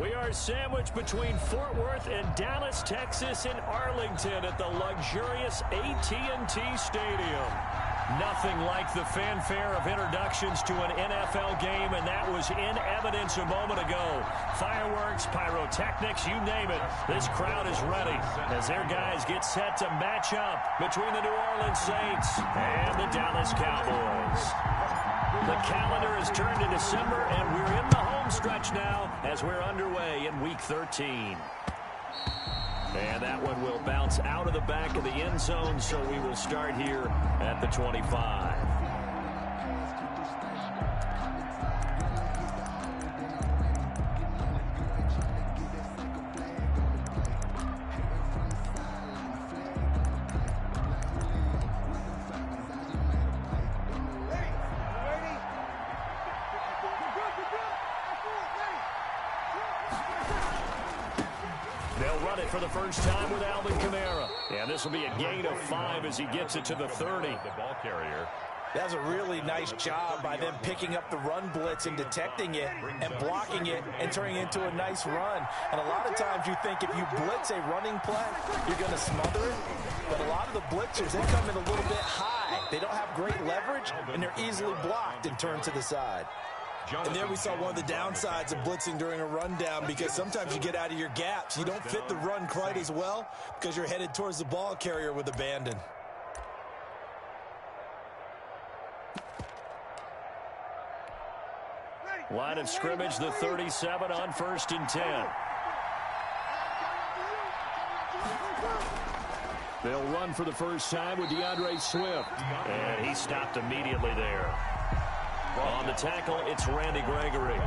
We are sandwiched between Fort Worth and Dallas, Texas in Arlington at the luxurious AT&T Stadium. Nothing like the fanfare of introductions to an NFL game, and that was in evidence a moment ago. Fireworks, pyrotechnics, you name it. This crowd is ready as their guys get set to match up between the New Orleans Saints and the Dallas Cowboys. The calendar has turned to December, and we're in the home stretch now as we're underway in Week 13. And that one will bounce out of the back of the end zone, so we will start here at the 25. For the first time with Alvin Kamara. And this will be a gain of 5 as he gets it to the 30. The ball carrier. That's a really nice job by them picking up the run blitz and detecting it and blocking it and turning it into a nice run. And a lot of times you think if you blitz a running play, you're going to smother it. But a lot of the blitzers, they come in a little bit high. They don't have great leverage, and they're easily blocked and turned to the side. And there we saw one of the downsides of blitzing during a rundown, because sometimes you get out of your gaps. You don't fit the run quite as well because you're headed towards the ball carrier with abandon. Line of scrimmage, the 37 on 1st and 10. They'll run for the first time with DeAndre Swift. And he stopped immediately there. On the tackle, it's Randy Gregory.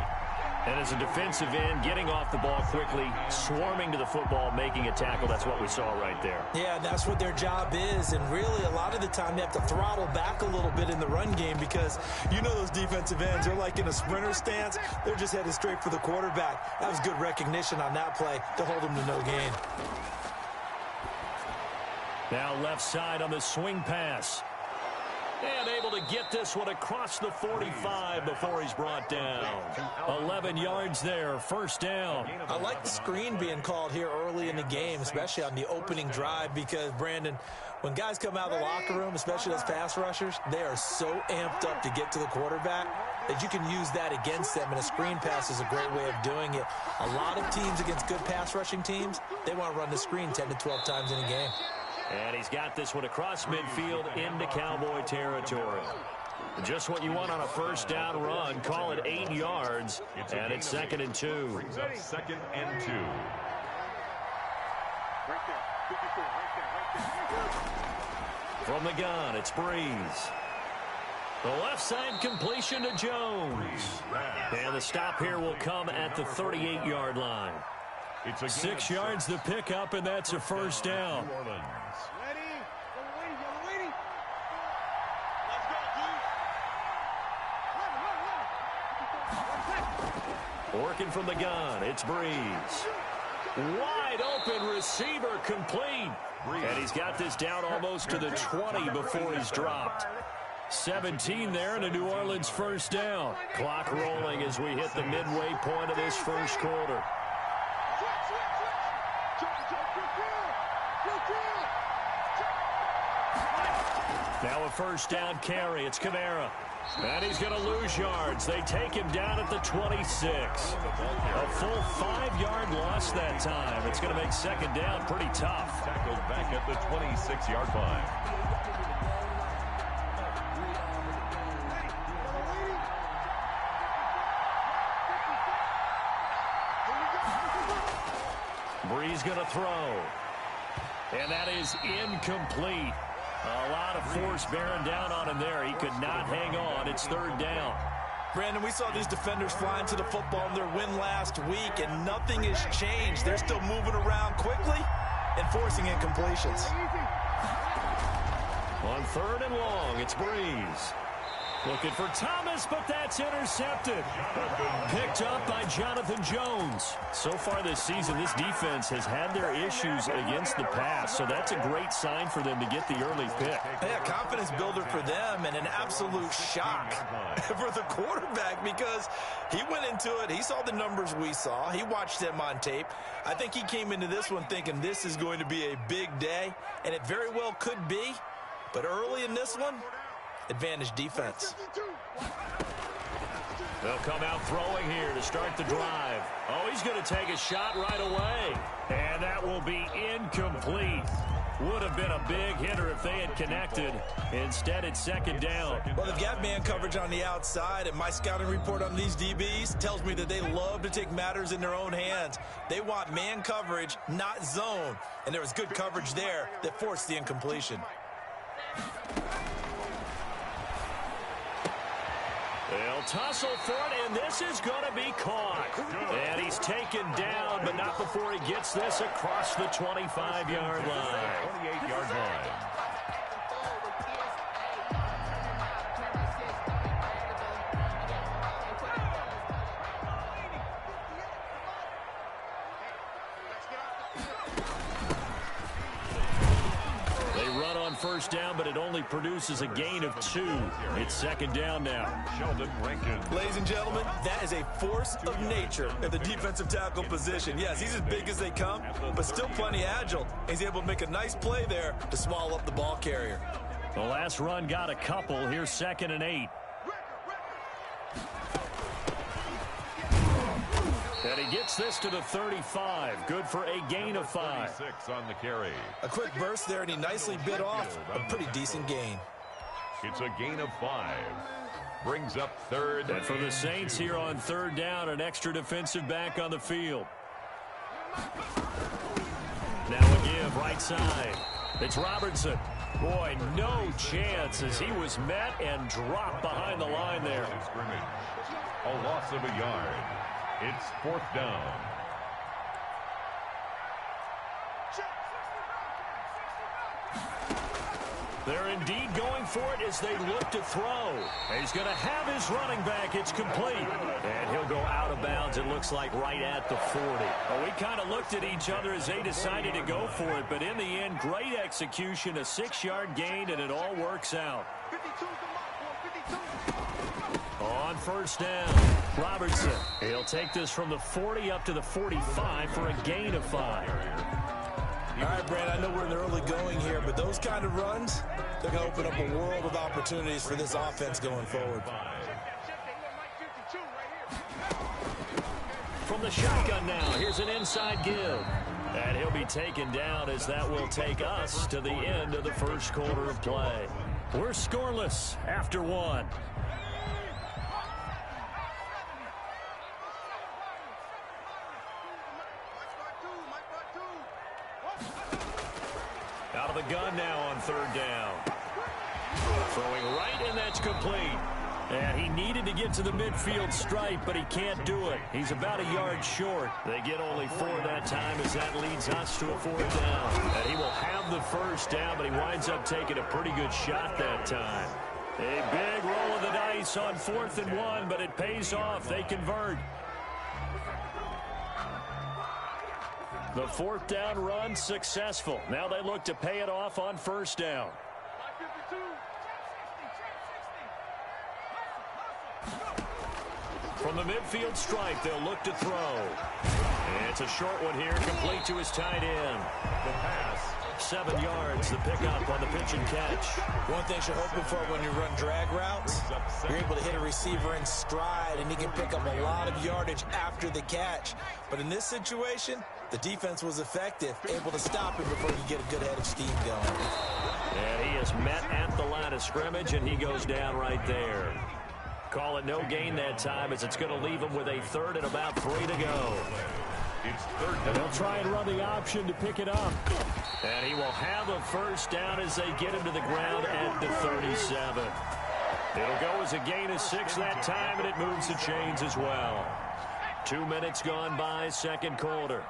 And as a defensive end, getting off the ball quickly, swarming to the football, making a tackle. That's what we saw right there. Yeah, that's what their job is. And really, a lot of the time, they have to throttle back a little bit in the run game, because you know those defensive ends, they're like in a sprinter stance. They're just headed straight for the quarterback. That was good recognition on that play to hold them to no gain. Now left side on the swing pass. And able to get this one across the 45 before he's brought down. 11 yards there, first down. I like the screen being called here early in the game, especially on the opening drive, because, Brandon, when guys come out of the locker room, especially those pass rushers, they are so amped up to get to the quarterback that you can use that against them, and a screen pass is a great way of doing it. A lot of teams against good pass rushing teams, they want to run the screen 10 to 12 times in a game. And he's got this one across midfield into Cowboy territory. Just what you want on a first down run. Call it 8 yards, and it's 2nd and 2. Brings up 2nd and 2. From the gun, it's Breeze. The left side completion to Jones. And the stop here will come at the 38-yard line. 6 yards the pickup, and that's a first down. Working from the gun, it's Breeze. Wide open receiver, complete. And he's got this down almost to the 20 before he's dropped. 17 there, and a New Orleans first down. Clock rolling as we hit the midway point of this first quarter. Now a first down carry. It's Kamara. And he's going to lose yards. They take him down at the 26. A full 5-yard loss that time. It's going to make 2nd down pretty tough. Tackled back at the 26-yard line. Breeze going to throw. And that is incomplete. A lot of force bearing down on him there. He could not hang on. It's 3rd down. Brandon, we saw these defenders flying to the football in their win last week, and nothing has changed. They're still moving around quickly and forcing incompletions. On 3rd and long, it's Breeze. Looking for Thomas, but that's intercepted. Picked up by Jonathan Jones. So far this season, this defense has had their issues against the pass, so that's a great sign for them to get the early pick. Yeah, confidence builder for them and an absolute shock for the quarterback because he went into it. He saw the numbers we saw. He watched them on tape. I think he came into this one thinking this is going to be a big day, and it very well could be. But early in this one, advantage defense. They'll come out throwing here to start the drive. Oh, he's going to take a shot right away. And that will be incomplete. Would have been a big hitter if they had connected. Instead, it's second down. Well, they've got man coverage on the outside, and my scouting report on these DBs tells me that they love to take matters in their own hands. They want man coverage, not zone. And there was good coverage there that forced the incompletion. They'll tussle for it, and this is going to be caught. And he's taken down, but not before he gets this across the 25-yard line. 28-yard line. First down, but it only produces a gain of 2. It's second down now. Sheldon Rankin. Ladies and gentlemen, that is a force of nature at the defensive tackle position. Yes, he's as big as they come, but still plenty agile. He's able to make a nice play there to swallow up the ball carrier. The last run got a couple. Here's 2nd and 8. And he gets this to the 35. Good for a gain of 5. 36 on the carry. A quick burst there, and he nicely bit off a pretty decent gain. It's a gain of 5. Brings up third. And for the Saints here on third down, an extra defensive back on the field. Now a give right side. It's Robertson. Boy, no chance as he was met and dropped behind the line there. Scrimmage. A loss of a yard. It's 4th down. They're indeed going for it as they look to throw. He's going to have his running back. It's complete. And he'll go out of bounds, it looks like, right at the 40. Well, we kind of looked at each other as they decided to go for it. But in the end, great execution, a 6-yard gain, and it all works out. On first down, Robertson. He'll take this from the 40 up to the 45 for a gain of 5. All right, Brand, I know we're in the early going here, but those kind of runs, they're going to open up a world of opportunities for this offense going forward. From the shotgun now, here's an inside give. And he'll be taken down as that will take us to the end of the first quarter of play. We're scoreless after 1. Out of the gun now on third down. Throwing right, and that's complete. And he needed to get to the midfield stripe, but he can't do it. He's about a yard short. They get only 4 that time as that leads us to a 4th down. And he will have the first down, but he winds up taking a pretty good shot that time. A big roll of the dice on 4th and 1, but it pays off. They convert. The 4th down run successful. Now they look to pay it off on first down. From the midfield stripe, they'll look to throw. And it's a short one here, complete to his tight end. The pass, 7 yards, the pickup on the pitch and catch. One thing you're hoping for when you run drag routes, you're able to hit a receiver in stride, and he can pick up a lot of yardage after the catch. But in this situation, the defense was effective, able to stop him before he could get a good head of steam going. And he is met at the line of scrimmage, and he goes down right there. Call it no gain that time as it's going to leave him with a 3rd and about 3 to go. It's 3rd down. And they'll try and run the option to pick it up. And he will have a first down as they get him to the ground at the 37. It'll go as a gain of 6 that time, and it moves the chains as well. 2 minutes gone by, second quarter.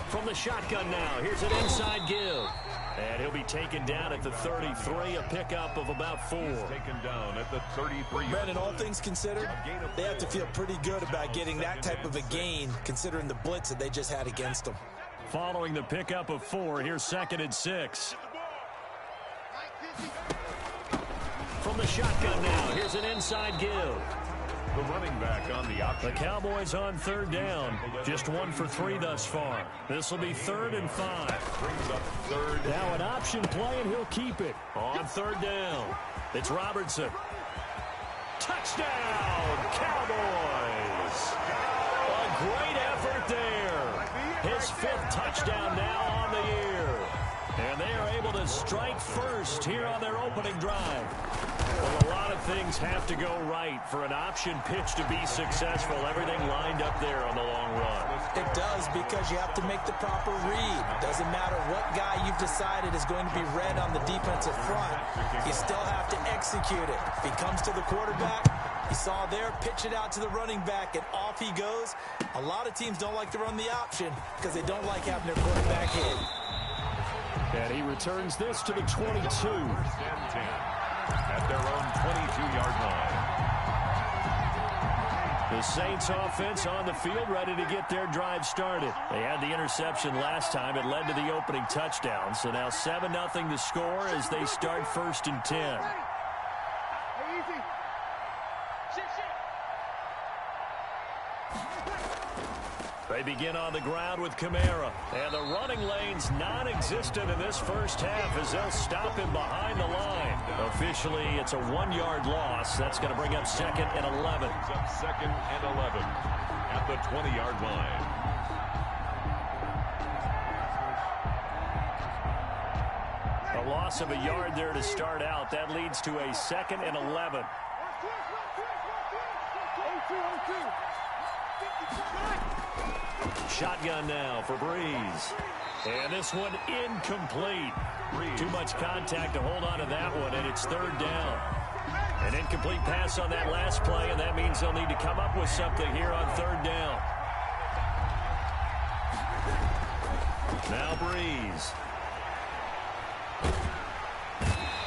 From the shotgun now, here's an inside give. And he'll be taken down at the 33, a pickup of about 4. He's taken down at the 33. Brandon, all things considered, they have to feel pretty good about getting that type of a gain, considering the blitz that they just had against them. Following the pickup of 4, here's 2nd and 6. From the shotgun now, here's an inside give. The running back on the option. The Cowboys on 3rd down. Just 1 for 3 thus far. This will be 3rd and 5. Brings up 3rd. Now an option play, and he'll keep it. On 3rd down, it's Robertson. Touchdown, Cowboys! A great effort there. His 5th touchdown now on the year. And they are able to strike first here on their opening drive. Well, a lot of things have to go right for an option pitch to be successful. Everything lined up there on the long run. It does, because you have to make the proper read. Doesn't matter what guy you've decided is going to be read on the defensive front. You still have to execute it. If he comes to the quarterback, you saw there, pitch it out to the running back, and off he goes. A lot of teams don't like to run the option because they don't like having their quarterback hit. And he returns this to the 22. At their own 22-yard line. The Saints offense on the field, ready to get their drive started. They had the interception last time. It led to the opening touchdown. So now 7-0 to score as they start 1st and 10. They begin on the ground with Kamara. And the running lane's non-existent in this first half as they'll stop him behind the line. Officially, it's a 1-yard loss. That's going to bring up 2nd and 11. Brings up 2nd and 11 at the 20-yard line. A loss of a yard there to start out. That leads to a 2nd and 11. Shotgun now for Breeze. And this one incomplete. Too much contact to hold on to that one, and it's 3rd down. An incomplete pass on that last play, and that means they'll need to come up with something here on 3rd down. Now Breeze.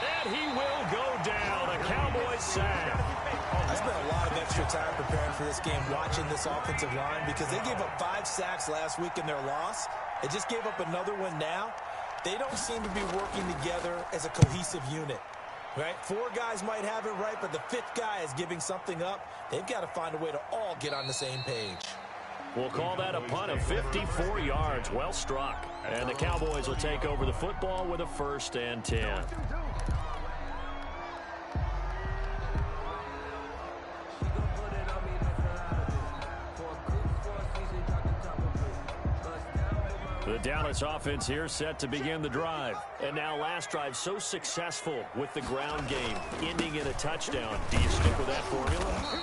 And he will go down. A Cowboys sack. I spent a lot of extra time preparing for this game, watching this offensive line, because they gave up 5 sacks last week in their loss. They just gave up another one now. They don't seem to be working together as a cohesive unit, right? 4 guys might have it right, but the 5th guy is giving something up. They've got to find a way to all get on the same page. We'll call that a punt of 54 yards. Well struck. And the Cowboys will take over the football with a 1st and 10. The Dallas offense here set to begin the drive. And now last drive so successful with the ground game, ending in a touchdown. Do you stick with that formula?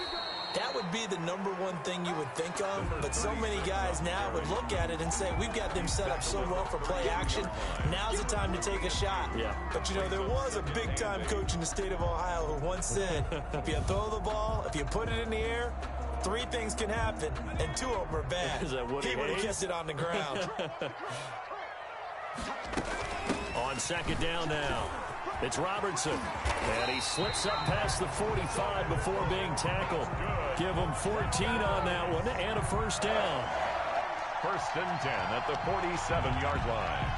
That would be the #1 thing you would think of, but so many guys now would look at it and say, we've got them set up so well for play action, now's the time to take a shot. Yeah. But, you know, there was a big-time coach in the state of Ohio who once said, if you throw the ball, if you put it in the air, 3 things can happen, and 2 of them are bad. Is that what he would have kept it on the ground. On 2nd down now, it's Robertson. And he slips up past the 45 before being tackled. Give him 14 on that one and a 1st down. 1st and 10 at the 47-yard line.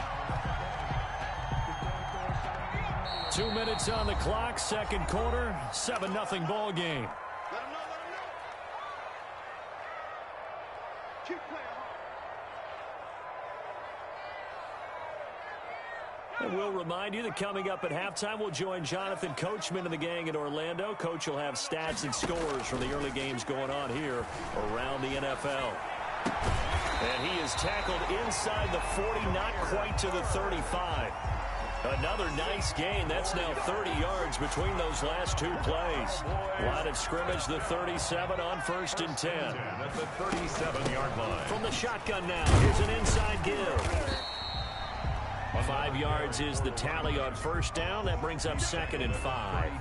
2 minutes on the clock, 2nd quarter, 7-0 ball game. And we'll remind you that coming up at halftime, we'll join Jonathan Coachman and the gang in Orlando. Coach will have stats and scores from the early games going on here around the NFL. And he is tackled inside the 40, not quite to the 35. Another nice gain. That's now 30 yards between those last 2 plays. Line of scrimmage, the 37 on 1st and 10. At the 37-yard line. From the shotgun now, here's an inside give. 5 yards is the tally on 1st down. That brings up 2nd and 5.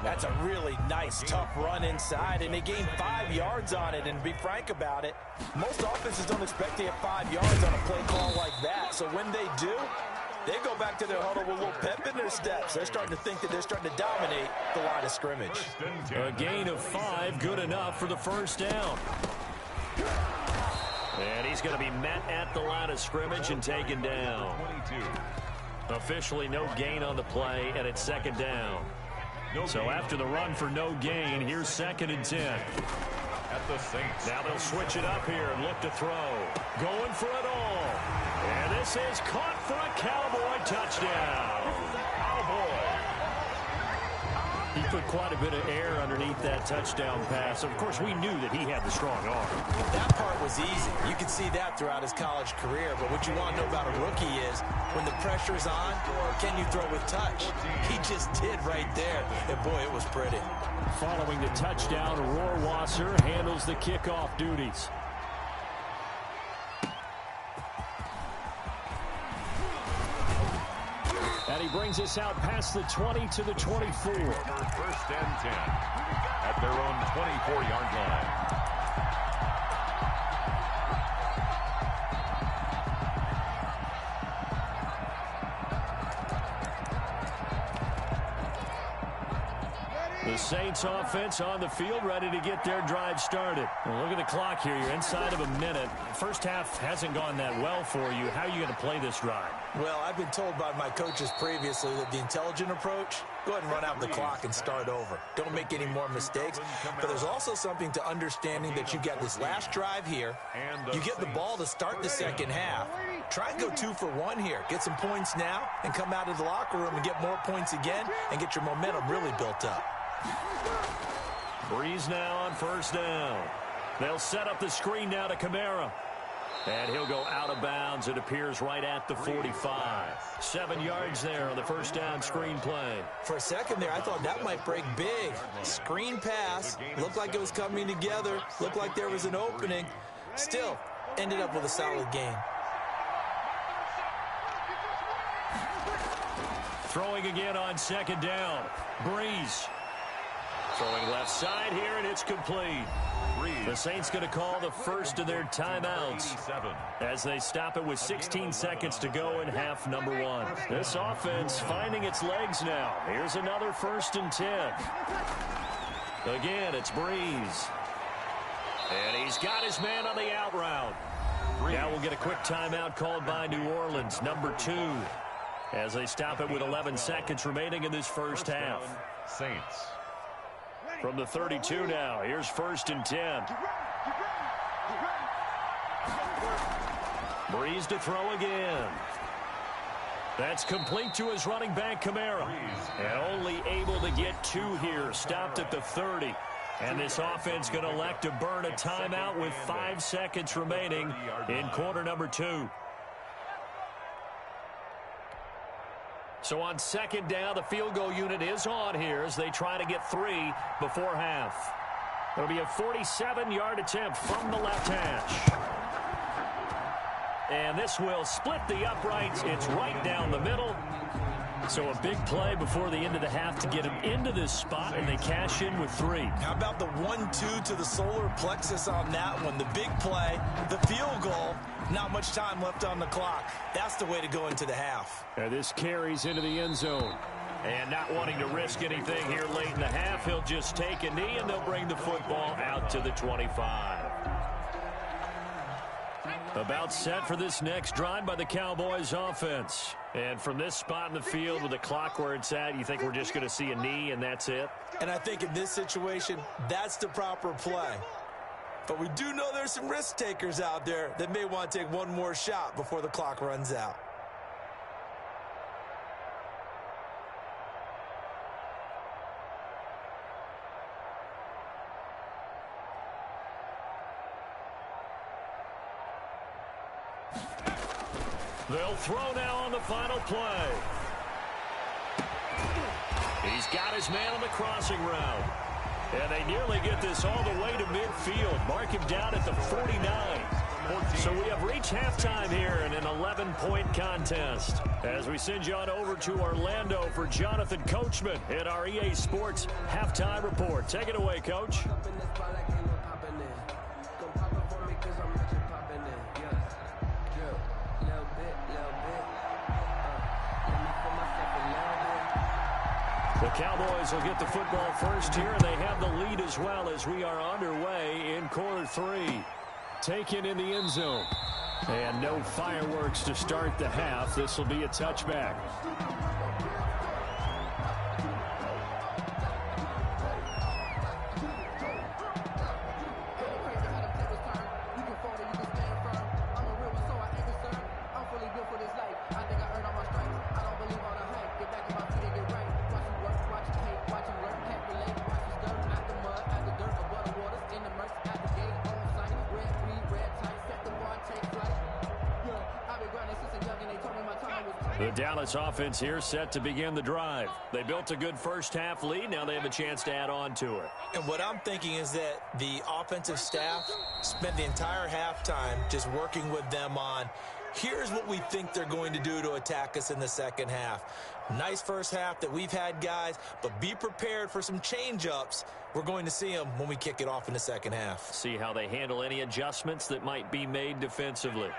That's a really nice, tough run inside, and they gained 5 yards on it. And to be frank about it, most offenses don't expect to get 5 yards on a play call like that. So when they do, They go back to their huddle with a little pep in their steps. They're starting to think that they're starting to dominate the line of scrimmage. A gain of 5, good enough for the first down. And he's going to be met at the line of scrimmage and taken down. Officially no gain on the play, and it's second down. So after the run for no gain, here's 2nd and 10. At the Saints. Now they'll switch it up here and look to throw. Going for it all. And this is caught for a Cowboy touchdown. Cowboy. He put quite a bit of air underneath that touchdown pass. Of course, we knew that he had the strong arm. That part was easy. You can see that throughout his college career. But what you want to know about a rookie is when the pressure's on, can you throw with touch? He just did right there. And, boy, it was pretty. Following the touchdown, Rohrwasser handles the kickoff duties. And he brings us out past the 20 to the 24. 1st and 10 at their own 24-yard line. The Saints offense on the field, ready to get their drive started. Well, look at the clock here. You're inside of a minute. First half hasn't gone that well for you. How are you going to play this drive? Well, I've been told by my coaches previously that the intelligent approach, go ahead and run out the clock and start over. Don't make any more mistakes. But there's also something to understanding that you get this last drive here. You get the ball to start the second half. Try and go 2 for 1 here. Get some points now and come out of the locker room and get more points again and get your momentum really built up. Breeze now on first down. They'll set up the screen now to Kamara. And he'll go out of bounds. It appears right at the 45. 7 yards there on the first down screen play. For a second there, I thought that might break big. Screen pass. Looked like it was coming together. Looked like there was an opening. Still, ended up with a solid gain. Throwing again on second down. Breeze. Throwing left side here, and it's complete. The Saints going to call the first of their timeouts as they stop it with 16 seconds to go in half number 1. This offense finding its legs now. Here's another 1st and 10. Again, it's Breeze. And he's got his man on the out route. Now we'll get a quick timeout called by New Orleans, number 2, as they stop it with 11 seconds remaining in this first half. Saints. From the 32 now, here's 1st and 10. Breeze to throw again. That's complete to his running back, Kamara. And only able to get 2 here, stopped at the 30. And this offense going to elect to burn a timeout with 5 seconds remaining in quarter number 2. So on second down, the field goal unit is on here as they try to get 3 before half. It'll be a 47-yard attempt from the left hash. And this will split the uprights. It's right down the middle. So a big play before the end of the half to get him into this spot, and they cash in with 3. How about the 1-2 to the solar plexus on that one? The big play, the field goal, not much time left on the clock. That's the way to go into the half. And this carries into the end zone. And not wanting to risk anything here late in the half, he'll just take a knee, and they'll bring the football out to the 25. About set for this next drive by the Cowboys offense. And from this spot in the field with the clock where it's at, you think we're just going to see a knee and that's it? And I think in this situation, that's the proper play. But we do know there's some risk takers out there that may want to take one more shot before the clock runs out. They'll throw now on the final play. He's got his man on the crossing route. And they nearly get this all the way to midfield. Mark him down at the 49. So we have reached halftime here in an 11-point contest. As we send you on over to Orlando for Jonathan Coachman in our EA Sports Halftime Report. Take it away, Coach. Cowboys will get the football first here, and they have the lead as well as we are underway in quarter 3. Taken in the end zone. And no fireworks to start the half. This will be a touchback. The Dallas offense here set to begin the drive. They built a good first-half lead. Now they have a chance to add on to it. And what I'm thinking is that the offensive staff spent the entire halftime just working with them on, here's what we think they're going to do to attack us in the second half. Nice first half that we've had, guys, but be prepared for some change-ups. We're going to see them when we kick it off in the second half. See how they handle any adjustments that might be made defensively.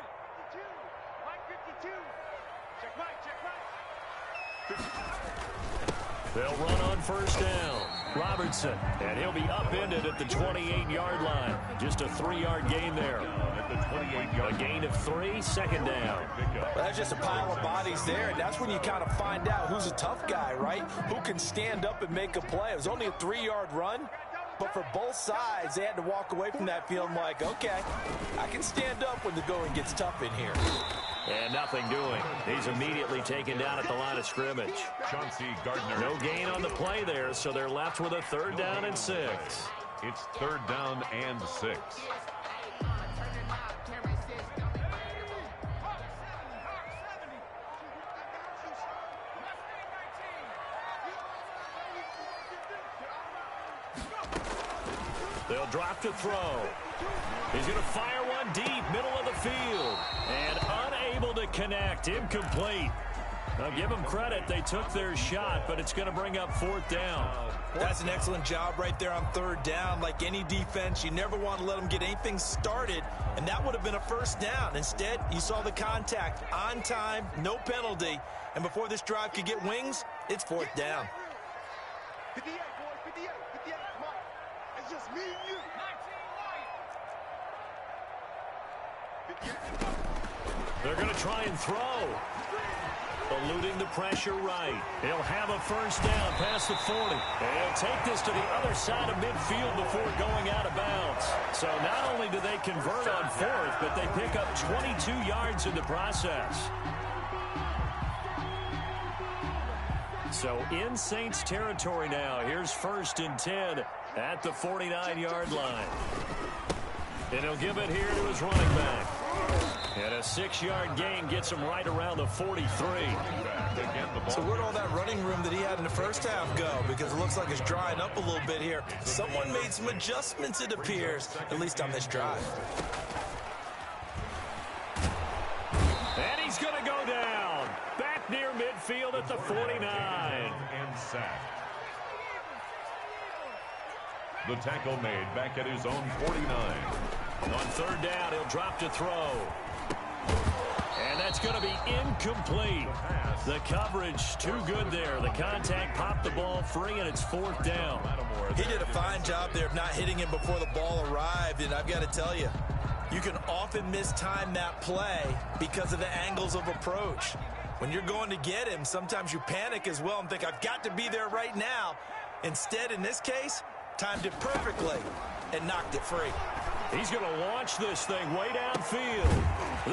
They'll run on first down. Robertson, and he'll be upended at the 28-yard line. Just a 3-yard gain there. A gain of 3, second down. Well, that's just a pile of bodies there, and that's when you kind of find out who's a tough guy, right? Who can stand up and make a play. It was only a 3-yard run, but for both sides, they had to walk away from that field like, okay, I can stand up when the going gets tough in here. And nothing doing. He's immediately taken down at the line of scrimmage. Chauncey Gardner. No gain on the play there, so they're left with a 3rd down and 6. It's 3rd down and 6. They'll drop to throw. He's going to fire one deep, middle of the field. And unable to connect, incomplete. Now give them credit, they took their shot, but it's going to bring up 4th down. That's an excellent job right there on 3rd down. Like any defense, you never want to let them get anything started, and that would have been a 1st down. Instead, you saw the contact on time, no penalty, and before this drive could get wings, it's 4th down. 58, boys, 58, 58, come on. It's just me and you. 19 light. They're going to try and throw. Eluding the pressure right. He'll have a 1st down past the 40. And he'll take this to the other side of midfield before going out of bounds. So not only do they convert on 4th, but they pick up 22 yards in the process. So in Saints territory now. Here's 1st and 10 at the 49-yard line. And he'll give it here to his running back. And a 6-yard gain gets him right around the 43. So where'd all that running room that he had in the first half go? Because it looks like it's drying up a little bit here. Someone made some adjustments, it appears, at least on this drive. And he's going to go down. Back near midfield at the 49. And sack. The tackle made back at his own 49. On 3rd down, he'll drop to throw. And that's going to be incomplete. The coverage too good there. The contact popped the ball free, and it's 4th down. He did a fine job there of not hitting him before the ball arrived, and I've got to tell you, you can often mistime that play because of the angles of approach. When you're going to get him, sometimes you panic as well and think, I've got to be there right now. Instead, in this case, timed it perfectly and knocked it free. He's going to launch this thing way downfield.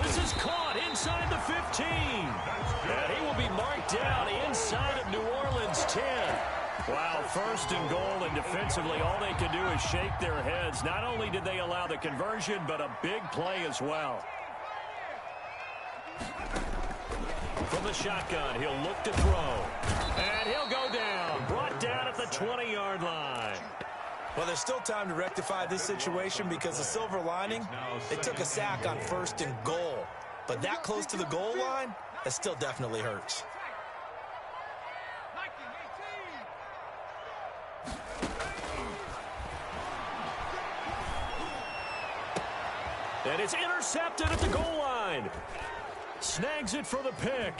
This is caught inside the 15. And he will be marked down inside of New Orleans 10. Wow, 1st and goal, and defensively all they can do is shake their heads. Not only did they allow the conversion, but a big play as well. From the shotgun, he'll look to throw. And he'll go down. Brought down at the 20-yard line. Well, there's still time to rectify this situation because the silver lining, they took a sack on 1st and goal. But that close to the goal line, that still definitely hurts. And it's intercepted at the goal line. Snags it for the pick.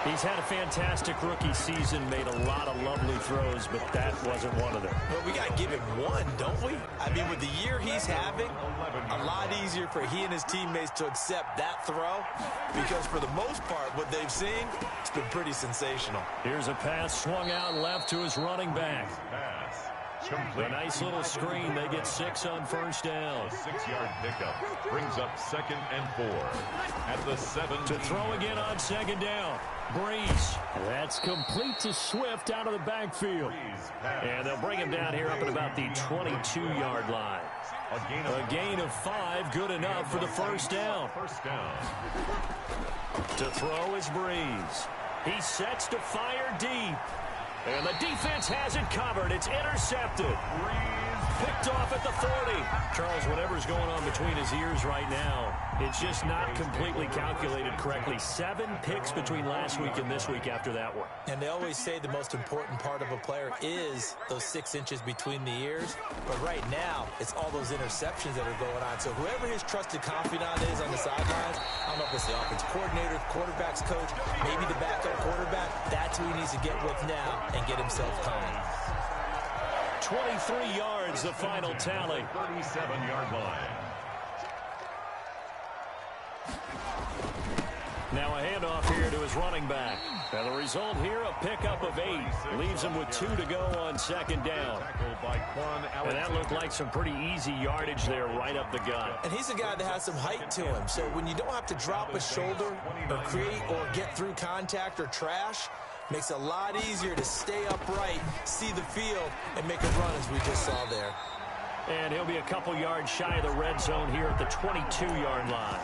He's had a fantastic rookie season, made a lot of lovely throws, but that wasn't one of them. Well, we got to give him one, don't we? I mean, with the year he's having, a lot easier for he and his teammates to accept that throw because for the most part, what they've seen, it's been pretty sensational. Here's a pass swung out left to his running back. A nice little screen. They get 6 on first down. A 6-yard pickup brings up 2nd and 4 at the 7. To throw again on 2nd down. Breeze. That's complete to Swift out of the backfield. And they'll bring him down here up at about the 22-yard line. A gain of 5, good enough for the first down. To throw is Breeze. He sets to fire deep. And the defense has it covered. It's intercepted. Picked off at the 40. Charles, whatever's going on between his ears right now, it's just not completely calculated correctly. 7 picks between last week and this week after that one. And they always say the most important part of a player is those 6 inches between the ears. But right now, it's all those interceptions that are going on. So whoever his trusted confidant is on the sidelines, I don't know if it's the offense coordinator, the quarterback's coach, maybe the backup quarterback, that's who he needs to get with now and get himself calm. 23 yards, the final tally. 37-yard line. Now a handoff here to his running back. And the result here, a pickup of 8. Leaves him with 2 to go on 2nd down. And that looked like some pretty easy yardage there right up the gut. And he's a guy that has some height to him. So when you don't have to drop a shoulder or create or get through contact or trash, makes it a lot easier to stay upright, see the field, and make a run as we just saw there. And he'll be a couple yards shy of the red zone here at the 22-yard line.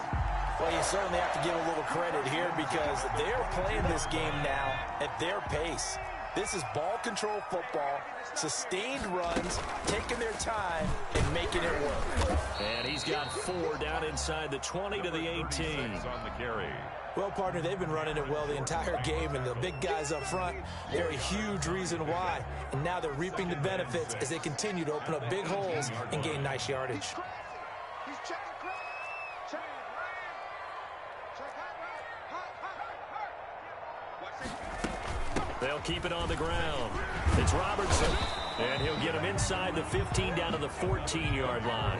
Well, you certainly have to give a little credit here because they're playing this game now at their pace. This is ball control football, sustained runs, taking their time and making it work. And he's got 4 down inside the 20 to the 18. On the carry. Well, partner, they've been running it well the entire game, and the big guys up front, they're a huge reason why. And now they're reaping the benefits as they continue to open up big holes and gain nice yardage. He's checking crowd. Check. They'll keep it on the ground. It's Robertson. And he'll get him inside the 15 down to the 14-yard line.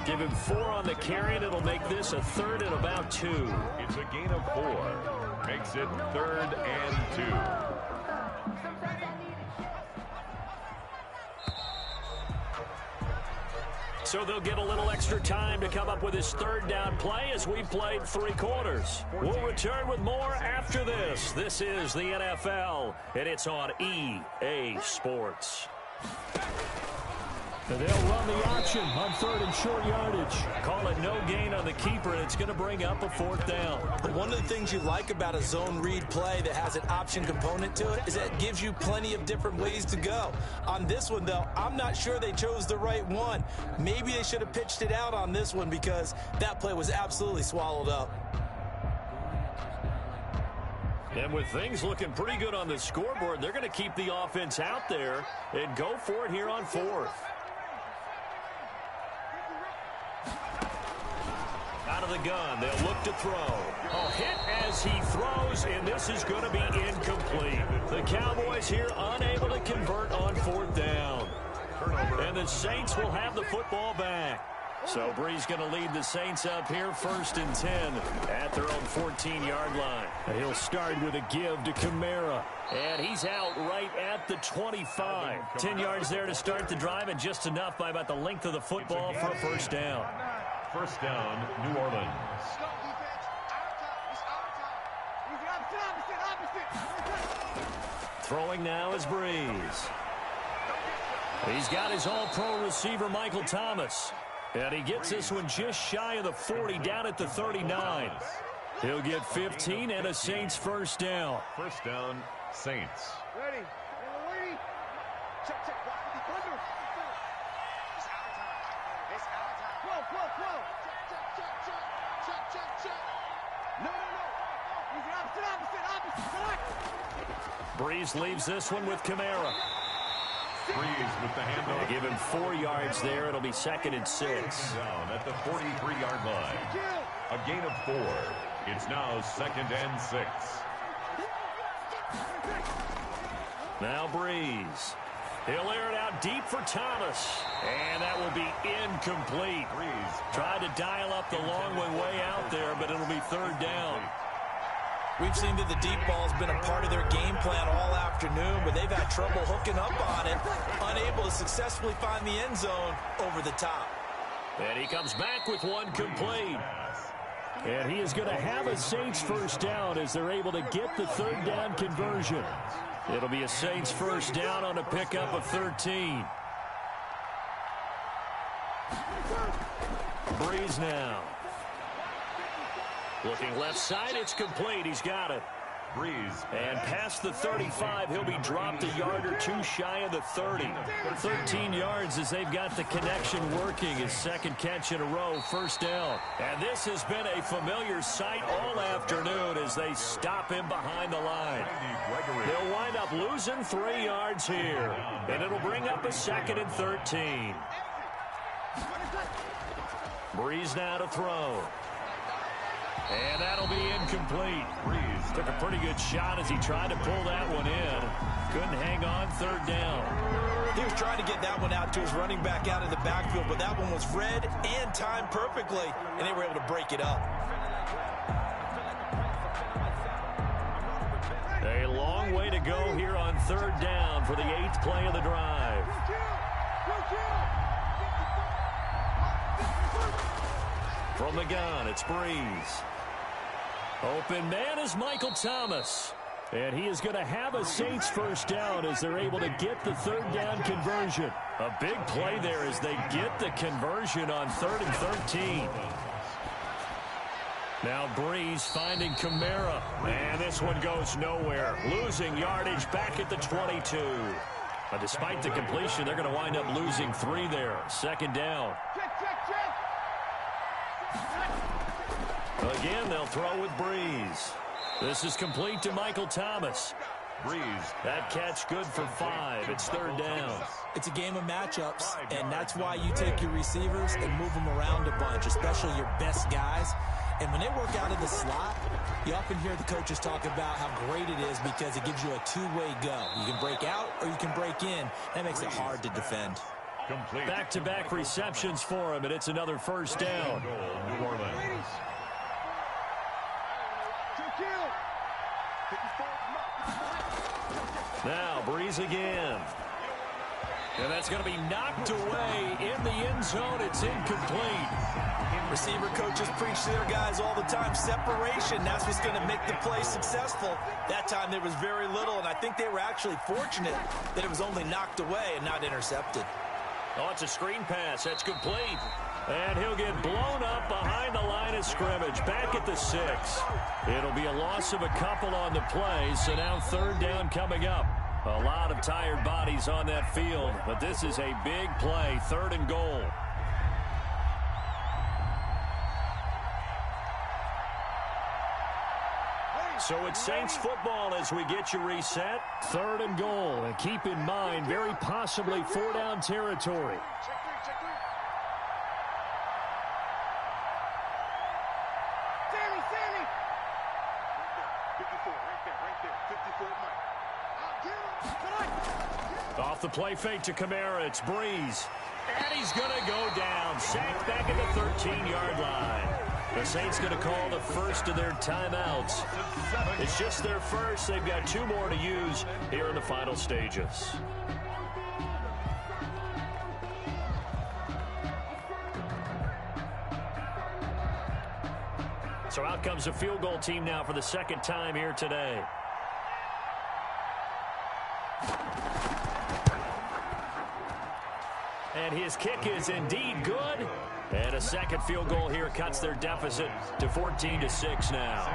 Give him 4 on the carry, and it'll make this a 3rd and about 2. It's a gain of 4. Makes it 3rd and 2. So they'll get a little extra time to come up with his 3rd down play as we played 3 quarters. We'll return with more after this. This is the NFL, and it's on EA Sports. And they'll run the option on 3rd and short yardage. Call it no gain on the keeper, and it's going to bring up a 4th down. One of the things you like about a zone read play that has an option component to it is that it gives you plenty of different ways to go. On this one, though, I'm not sure they chose the right one. Maybe they should have pitched it out on this one because that play was absolutely swallowed up. And with things looking pretty good on the scoreboard, they're going to keep the offense out there and go for it here on 4th. Out of the gun, they'll look to throw. A hit as he throws, and this is going to be incomplete. The Cowboys here unable to convert on 4th down. And the Saints will have the football back. So Bree's going to lead the Saints up here 1st and 10 at their own 14-yard line. And he'll start with a give to Kamara. And he's out right at the 25. 10 yards there to start the drive, and just enough by about the length of the football for a 1st down. 1st down, New Orleans. Throwing now is Breeze. He's got his all-pro receiver, Michael Thomas. And he gets this one just shy of the 40, down at the 39. He'll get 15 and a Saints 1st down. 1st down, Saints. Ready. Check. It's our time. Flow. Check. No. Opposite. Breeze leaves this one with Kamara. Breeze with the handoff. Give him 4 yards there. It'll be 2nd and 6. Down at the 43-yard line. A gain of 4. It's now 2nd and 6. Now Breeze. He'll air it out deep for Thomas. And that will be incomplete. Tried to dial up the long one way out there, but it'll be third down. We've seen that the deep ball has been a part of their game plan all afternoon, but they've had trouble hooking up on it, unable to successfully find the end zone over the top. And he comes back with one complete. And he is going to have a Saints first down as they're able to get the third down conversion. It'll be a Saints first down on a pickup of 13. Breeze now. Looking left side, it's complete. He's got it. Breeze. And past the 35, he'll be dropped a yard or two shy of the 30. 13 yards as they've got the connection working. His second catch in a row, first down. And this has been a familiar sight all afternoon as they stop him behind the line. They'll wind up losing 3 yards here. And it'll bring up a 2nd and 13. Breeze now to throw. And that'll be incomplete. Breeze took a pretty good shot as he tried to pull that one in. Couldn't hang on, third down. He was trying to get that one out to his running back out of the backfield, but that one was read and timed perfectly, and they were able to break it up. A long way to go here on third down for the 8th play of the drive. From the gun, it's Breeze. Open man is Michael Thomas. And he is going to have a Saints first down as they're able to get the third down conversion. A big play there as they get the conversion on 3rd and 13. Now Breeze finding Kamara. And this one goes nowhere. Losing yardage back at the 22. But despite the completion, they're going to wind up losing 3 there. Second down. Again, they'll throw with Breeze. This is complete to Michael Thomas. Breeze. That catch good for 5. It's third down. It's a game of matchups, and that's why you take your receivers and move them around a bunch, especially your best guys. And when they work out of the slot, you often hear the coaches talk about how great it is because it gives you a two-way go. You can break out or you can break in. That makes it hard to defend. Back-to-back receptions for him, and it's another first down. New Orleans. Now Breeze again. And that's going to be knocked away in the end zone. It's incomplete. Receiver coaches preach to their guys all the time. Separation, that's what's going to make the play successful. That time there was very little, and I think they were actually fortunate that it was only knocked away and not intercepted. Oh, it's a screen pass. That's complete. And he'll get blown up behind the line of scrimmage. Back at the 6. It'll be a loss of a couple on the play, so now third down coming up. A lot of tired bodies on that field, but this is a big play, 3rd and goal. So it's Saints football as we get you reset. 3rd and goal, and keep in mind, very possibly 4-down territory. Off the play fake to Kamara, it's Breeze. And he's going to go down. Sacked back at the 13-yard line. The Saints going to call the first of their timeouts. It's just their first. They've got 2 more to use here in the final stages. So out comes the field goal team now for the 2nd time here today. And his kick is indeed good. And a 2nd field goal here cuts their deficit to 14-6 now.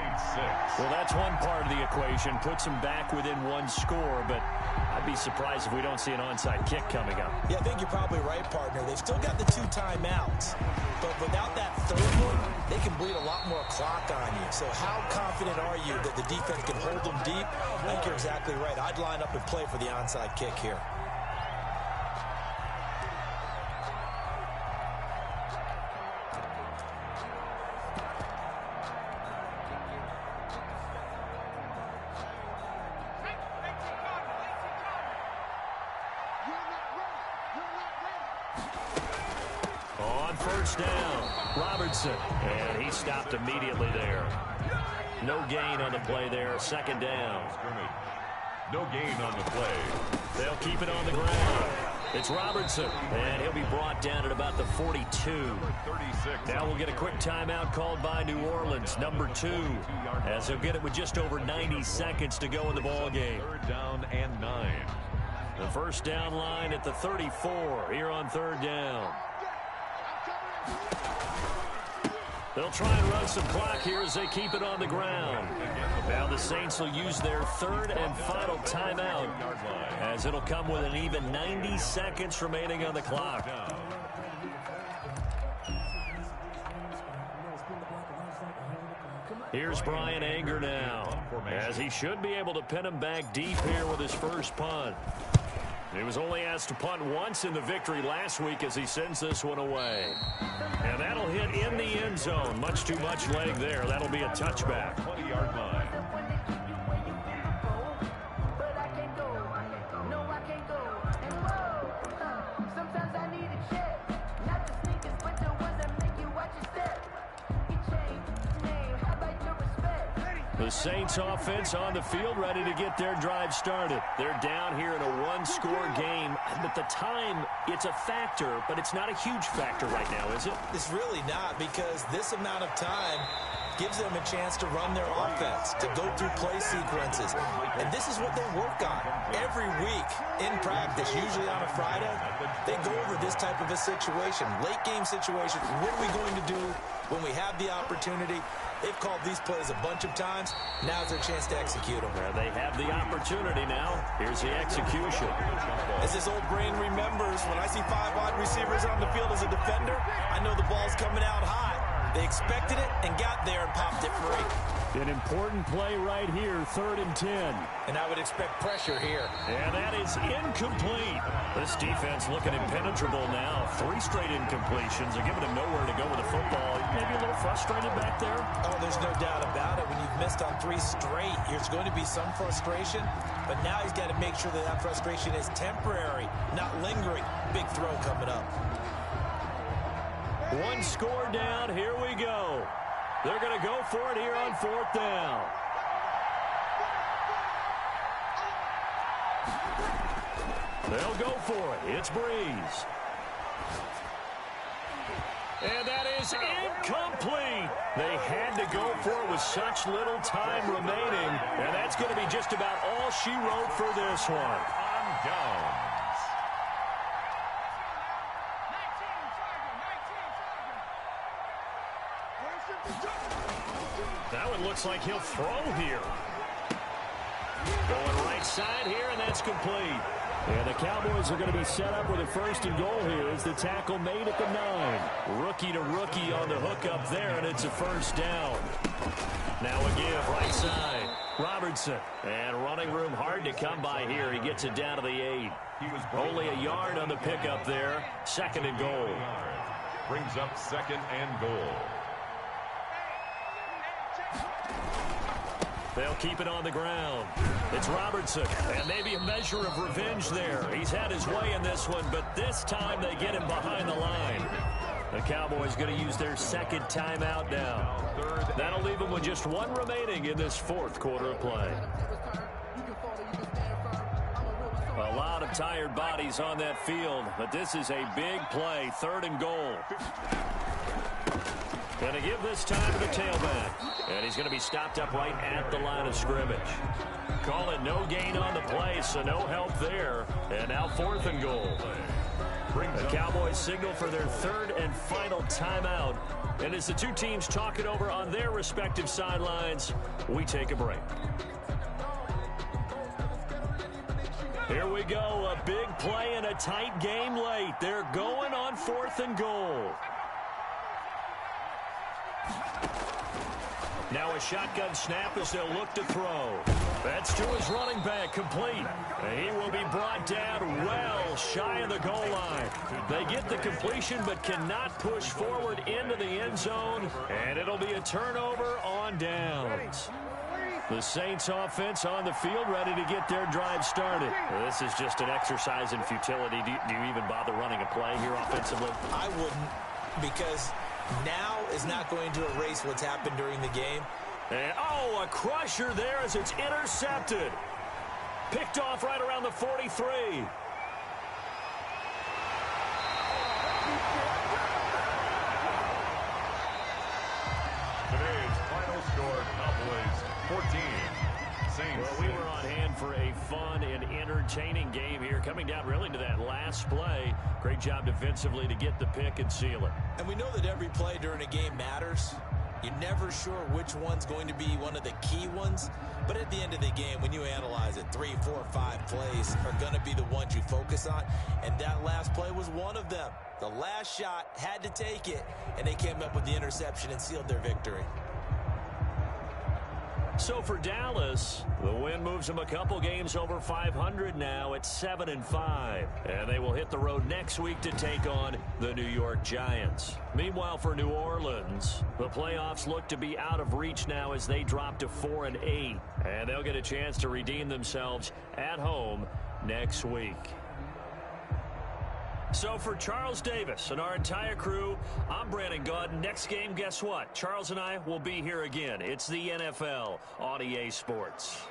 Well, that's one part of the equation. Puts them back within 1 score, but I'd be surprised if we don't see an onside kick coming up. Yeah, I think you're probably right, partner. They've still got the 2 timeouts. But without that 3rd one, they can bleed a lot more clock on you. So how confident are you that the defense can hold them deep? I think you're exactly right. I'd line up and play for the onside kick here. on first down. Robertson, and he stopped immediately there. No gain on the play there. Second down. No gain on the play. They'll keep it on the ground. It's Robertson, and he'll be brought down at about the 42. 36. Now we'll get a quick timeout called by New Orleans, number 2, as they'll get it with just over 90 seconds to go in the ball game. Third down and 9. The first down line at the 34 here on third down. They'll try and run some clock here as they keep it on the ground. Now the Saints will use their third and final timeout, as it'll come with an even 90 seconds remaining on the clock. Here's Brian Anger now, as he should be able to pin him back deep here with his first punt. He was only asked to punt once in the victory last week as he sends this one away. And that'll hit in the end zone. Much too much leg there. That'll be a touchback. 20-yard line. The Saints offense on the field, ready to get their drive started. They're down here in a one-score game, but the time, it's a factor, but it's not a huge factor right now, is it? It's really not, because this amount of time gives them a chance to run their offense, to go through play sequences. And this is what they work on every week in practice, usually on a Friday. They go over this type of a situation, late game situation. What are we going to do when we have the opportunity? They've called these plays a bunch of times. Now's their chance to execute them. They have the opportunity now. Here's the execution. As this old brain remembers, when I see 5 wide receivers on the field as a defender, I know the ball's coming out hot. They expected it and got there and popped it free. An important play right here, 3rd and 10. And I would expect pressure here. And that is incomplete. This defense looking impenetrable now. 3 straight incompletions. They're giving him nowhere to go with the football. Maybe a little frustrated back there? Oh, there's no doubt about it. When you've missed on 3 straight, there's going to be some frustration. But now he's got to make sure that that frustration is temporary, not lingering. Big throw coming up. 1 score down. Here we go. They're going to go for it here on 4th down. They'll go for it. It's Breeze. And that is incomplete. They had to go for it with such little time remaining. And that's going to be just about all she wrote for this one. On down. That one looks like he'll throw here. Going right side here, and that's complete. And the Cowboys are going to be set up with a 1st and goal here as the tackle made at the 9. Rookie to rookie on the hook up there, and it's a 1st down. Now a give right side. Robertson. And running room hard to come by here. He gets it down to the 8. Only a yard on the pickup there. 2nd and goal. Brings up 2nd and goal. They'll keep it on the ground. It's Robertson, and maybe a measure of revenge there. He's had his way in this one, but this time they get him behind the line. The Cowboys going to use their 2nd timeout now. That'll leave them with just 1 remaining in this 4th quarter of play. A lot of tired bodies on that field, but this is a big play. 3rd and goal. Going to give this time to the tailback. And he's going to be stopped up right at the line of scrimmage. Call it no gain on the play, so no help there. And now 4th and goal. The Cowboys signal for their 3rd and final timeout. And as the 2 teams talk it over on their respective sidelines, we take a break. Here we go, a big play and a tight game late. They're going on 4th and goal. Now a shotgun snap as they'll look to throw. That's to his running back, complete. And he will be brought down well shy of the goal line. They get the completion but cannot push forward into the end zone. And it'll be a turnover on downs. The Saints offense on the field ready to get their drive started. This is just an exercise in futility. Do you even bother running a play here offensively? I wouldn't. because now is not going to erase what's happened during the game. And, a crusher there as it's intercepted. Picked off right around the 43. Today's final score, Cowboys 14. Saints. Well, we were on hand for a fun and entertaining game here, coming down really to that last play. Great job defensively to get the pick and seal it. And we know that every play during a game matters. You're never sure which one's going to be one of the key ones. But at the end of the game, when you analyze it, 3, 4, 5 plays are going to be the ones you focus on. And that last play was one of them. The last shot had to take it, and they came up with the interception and sealed their victory. So for Dallas, the win moves them a couple games over 500 now at 7-5. And they will hit the road next week to take on the New York Giants. Meanwhile, for New Orleans, the playoffs look to be out of reach now as they drop to 4-8. And they'll get a chance to redeem themselves at home next week. So for Charles Davis and our entire crew, I'm Brandon Gaudin. Next game, guess what? Charles and I will be here again. It's the NFL on EA Sports.